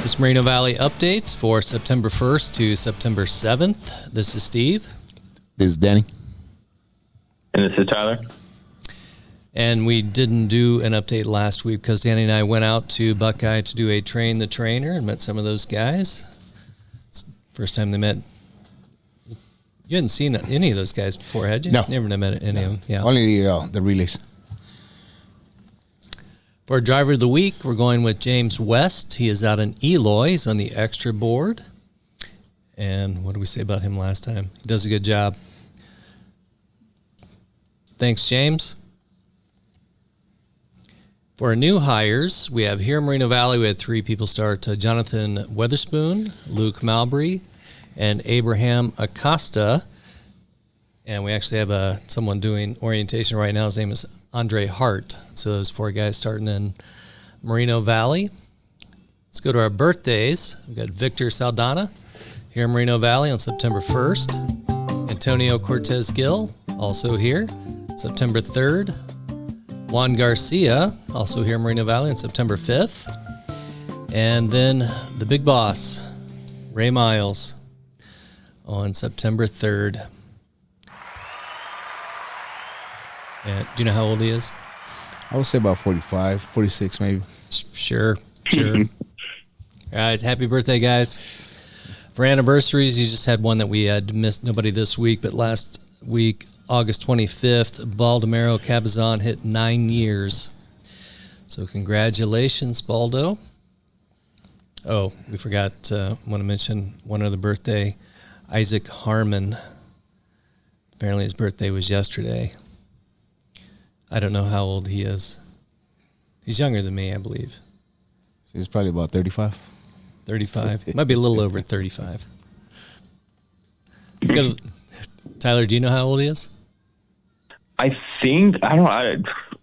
This Moreno Valley updates for September 1st to September 7th. This is Steve. This is Danny. And this is Tyler. And we didn't do an update last week because Danny and I went out to Buckeye to do a Train the Trainer and met some of those guys. First time they met. You hadn't seen any of those guys before, had you? No. Never met any of them. Yeah. Only the relays. For Driver of the Week, we're going with James West. He is out in Eloy. He's on the extra board. And what did we say about him last time? He does a good job. Thanks, James. For our new hires, we have here in Moreno Valley, we had 3 people start. Jonathan Weatherspoon, Luke Malbury, and Abraham Acosta. And we actually have someone doing orientation right now. His name is Andre Hart. So those 4 guys starting in Moreno Valley. Let's go to our birthdays. We've got Victor Saldana here in Moreno Valley on September 1st. Antonio Cortez Gill, also here, September 3rd. Juan Garcia, also here in Moreno Valley on September 5th. And then the big boss, Ray Miles, on September 3rd. Do you know how old he is? I would say about 45, 46 maybe. Sure. All right, happy birthday, guys. For anniversaries, you just had one that we had missed. Nobody this week, but last week, August 25th, Baldomero Cabazon hit 9 years. So congratulations, Baldo. Oh, we forgot, want to mention one other birthday, Isaac Harmon. Apparently his birthday was yesterday. I don't know how old he is. He's younger than me, I believe. He's probably about 35. 35. Might be a little over 35. Tyler, do you know how old he is? I think,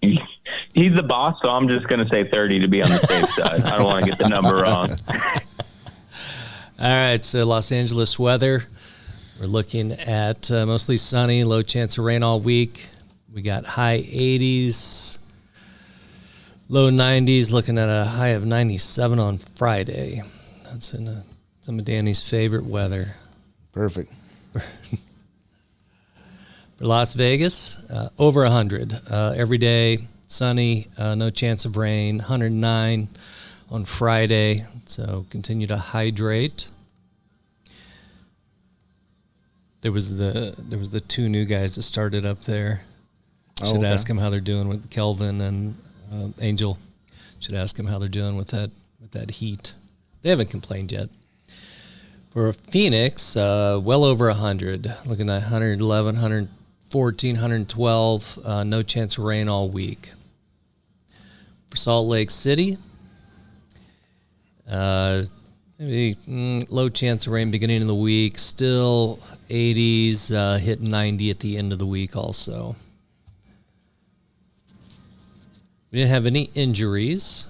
he's the boss, so I'm just going to say 30 to be on the safe side. I don't want to get the number wrong. All right, so Los Angeles weather. We're looking at mostly sunny, low chance of rain all week. We got high 80s, low 90s, looking at a high of 97 on Friday. That's in some of Danny's favorite weather. Perfect. For Las Vegas, over 100. Every day, sunny, no chance of rain, 109 on Friday. So continue to hydrate. There was the 2 new guys that started up there. Should ask them how they're doing with Kelvin and Angel. Should ask them how they're doing with that heat. They haven't complained yet. For Phoenix, well over 100. Looking at 111, 114, 112. No chance of rain all week. For Salt Lake City, maybe low chance of rain beginning of the week. Still 80s, hitting 90 at the end of the week also. We didn't have any injuries.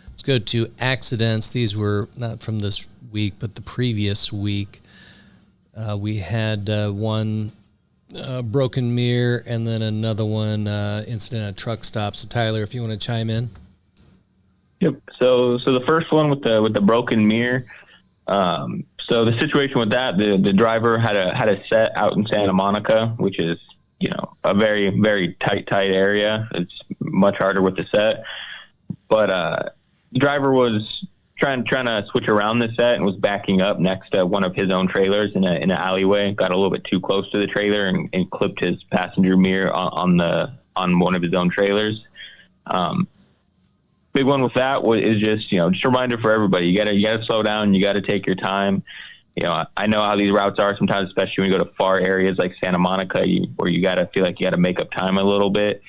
Let's go to accidents. These were not from this week, but the previous week. We had one broken mirror and then another one incident at a truck stop. So Tyler, if you want to chime in. Yep. So the first one with the broken mirror. So the situation with that, the driver had a set out in Santa Monica, which is, a very, very tight area. It's much harder with the set. But the driver was trying to switch around the set and was backing up next to one of his own trailers in an alleyway. Got a little bit too close to the trailer and clipped his passenger mirror on one of his own trailers. Big one with that is just a reminder for everybody. You gotta slow down. You gotta take your time. I know how these routes are sometimes, especially when you go to far areas like Santa Monica, where you gotta feel like you gotta make up time a little bit.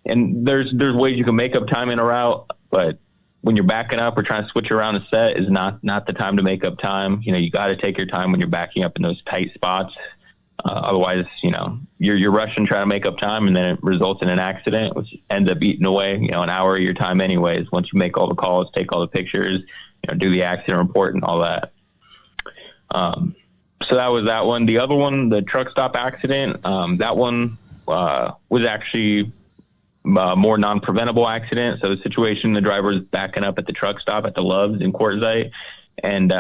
And there's ways you can make up time in a route, but when you're backing up or trying to switch around a set is not the time to make up time. You gotta take your time when you're backing up in those tight spots. Otherwise, you're rushing trying to make up time, and then it results in an accident, which ends up eating away, an hour of your time anyways. Once you make all the calls, take all the pictures, do the accident report and all that. So that was that one. The other one, the truck stop accident, that one was actually more non-preventable accident. So the situation, the driver was backing up at the truck stop at the Loves in Quartzsite, and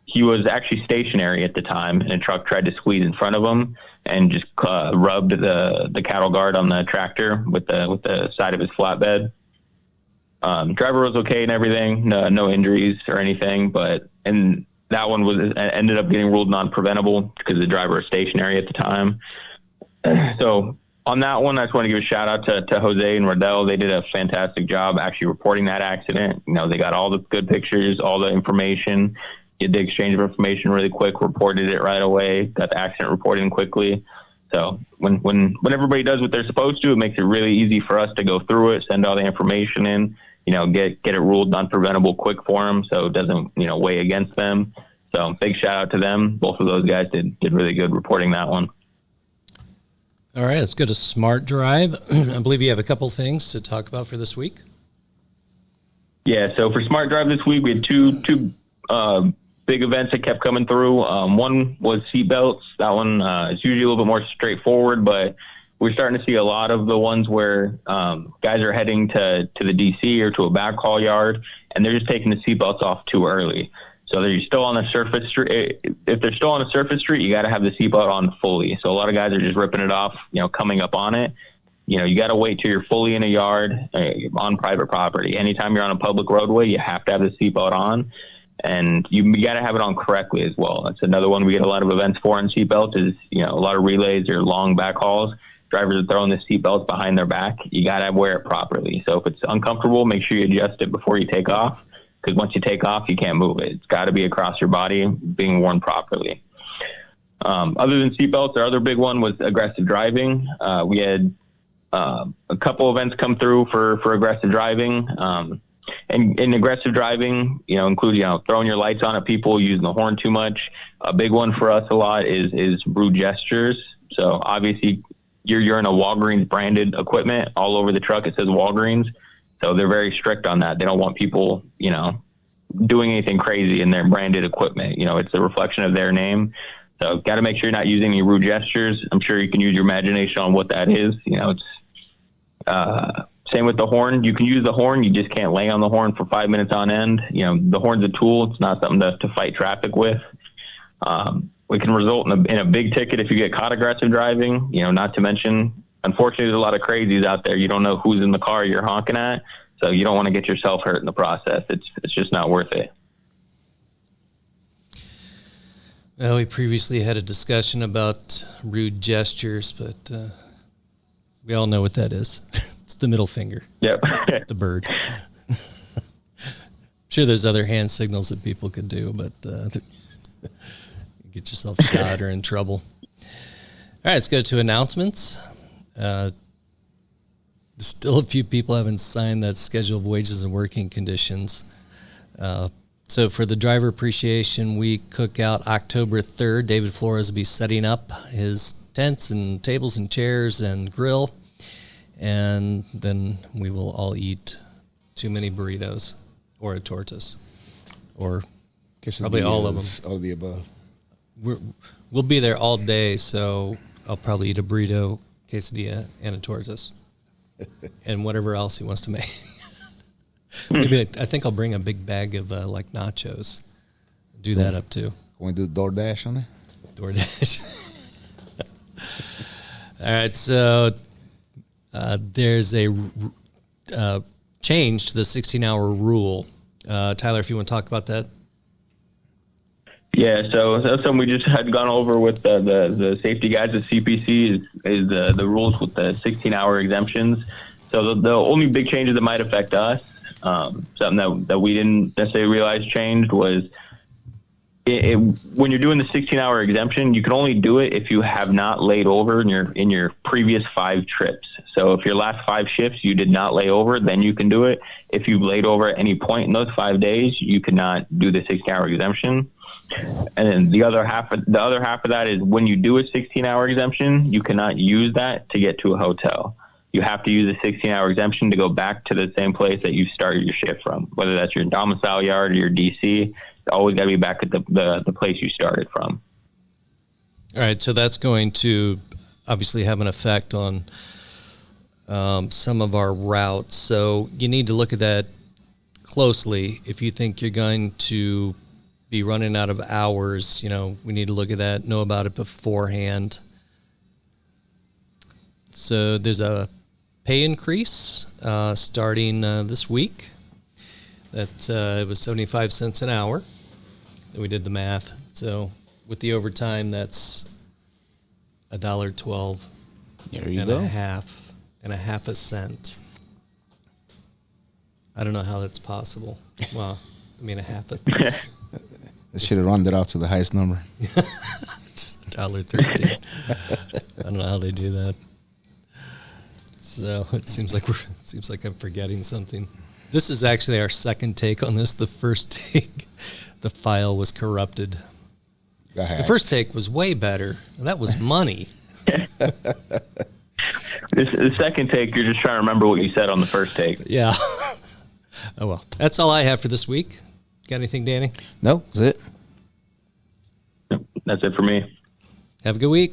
he was actually stationary at the time, and a truck tried to squeeze in front of him and just rubbed the cattle guard on the tractor with the side of his flatbed. Driver was okay and everything, no injuries or anything, and that one ended up getting ruled non-preventable because the driver was stationary at the time. So on that one, I just want to give a shout out to Jose and Rodell. They did a fantastic job actually reporting that accident. They got all the good pictures, all the information, did the exchange of information really quick, reported it right away, got the accident reported in quickly. So when everybody does what they're supposed to, it makes it really easy for us to go through it, send all the information in, get it ruled non-preventable quick for them, so it doesn't, weigh against them. So big shout out to them. Both of those guys did really good reporting that one. All right, let's go to Smart Drive. I believe you have a couple things to talk about for this week. Yeah, so for Smart Drive this week, we had two big events that kept coming through. One was seatbelts. That one is usually a little bit more straightforward, but we're starting to see a lot of the ones where guys are heading to the DC or to a backhaul yard, and they're just taking the seatbelts off too early. So they're still on a surface street. If they're still on a surface street, you got to have the seatbelt on fully. So a lot of guys are just ripping it off, coming up on it. You got to wait till you're fully in a yard on private property. Anytime you're on a public roadway, you have to have the seatbelt on, and you got to have it on correctly as well. That's another one we get a lot of events for in seatbelts is, a lot of relays or long backhauls. Drivers are throwing the seatbelts behind their back. You got to wear it properly. So if it's uncomfortable, make sure you adjust it before you take off, because once you take off, you can't move it. It's got to be across your body, being worn properly. Other than seatbelts, our other big one was aggressive driving. We had a couple events come through for aggressive driving. And in aggressive driving, include, throwing your lights on at people, using the horn too much. A big one for us a lot is rude gestures. So obviously you're in a Walgreens branded equipment all over the truck. It says Walgreens. So they're very strict on that. They don't want people, doing anything crazy in their branded equipment. It's a reflection of their name. So got to make sure you're not using any rude gestures. I'm sure you can use your imagination on what that is. It's same with the horn. You can use the horn. You just can't lay on the horn for 5 minutes on end. The horn's a tool. It's not something to fight traffic with. We can result in a big ticket if you get caught aggressive driving, not to mention, unfortunately, there's a lot of crazies out there. You don't know who's in the car you're honking at, so you don't want to get yourself hurt in the process. It's just not worth it. Well, we previously had a discussion about rude gestures, but we all know what that is. It's the middle finger. Yep. The bird. I'm sure there's other hand signals that people could do, but get yourself shot or in trouble. All right, let's go to announcements. Still a few people haven't signed that schedule of wages and working conditions. So for the Driver Appreciation Week cookout, October 3rd, David Flores will be setting up his tents and tables and chairs and grill. And then we will all eat too many burritos or a tortas or probably all of them. All of the above. We'll be there all day, so I'll probably eat a burrito, quesadilla, and a tortas, and whatever else he wants to make. Maybe I think I'll bring a big bag of nachos. Do that up too. Want to do DoorDash on it? DoorDash. All right, so there's a change to the 16-hour rule. Tyler, if you want to talk about that. Yeah, so that's something we just had gone over with the safety guys at CPC is the rules with the 16-hour exemptions. So the only big changes that might affect us, something that we didn't necessarily realize changed was when you're doing the 16-hour exemption, you can only do it if you have not laid over in your previous 5 trips. So if your last 5 shifts you did not lay over, then you can do it. If you've laid over at any point in those 5 days, you cannot do the 16-hour exemption. And then the other half of that is when you do a 16-hour exemption, you cannot use that to get to a hotel. You have to use a 16-hour exemption to go back to the same place that you started your shift from, whether that's your domicile yard or your DC. It's always got to be back at the place you started from. All right, so that's going to obviously have an effect on some of our routes. So you need to look at that closely. If you think you're going to be running out of hours, we need to look at that, know about it beforehand. So there's a pay increase starting this week. That it was 75 cents an hour. And we did the math. So with the overtime, that's $1.12 There you and go. a half a cent. I don't know how that's possible. Well, I mean a half a They should have rounded it off to the highest number. $1.13. I don't know how they do that. So it seems like I'm forgetting something. This is actually our second take on this. The first take, the file was corrupted. The first take was way better. That was money. The second take, you're just trying to remember what you said on the first take. Yeah. Oh, well. That's all I have for this week. Got anything, Danny? No, that's it. That's it for me. Have a good week.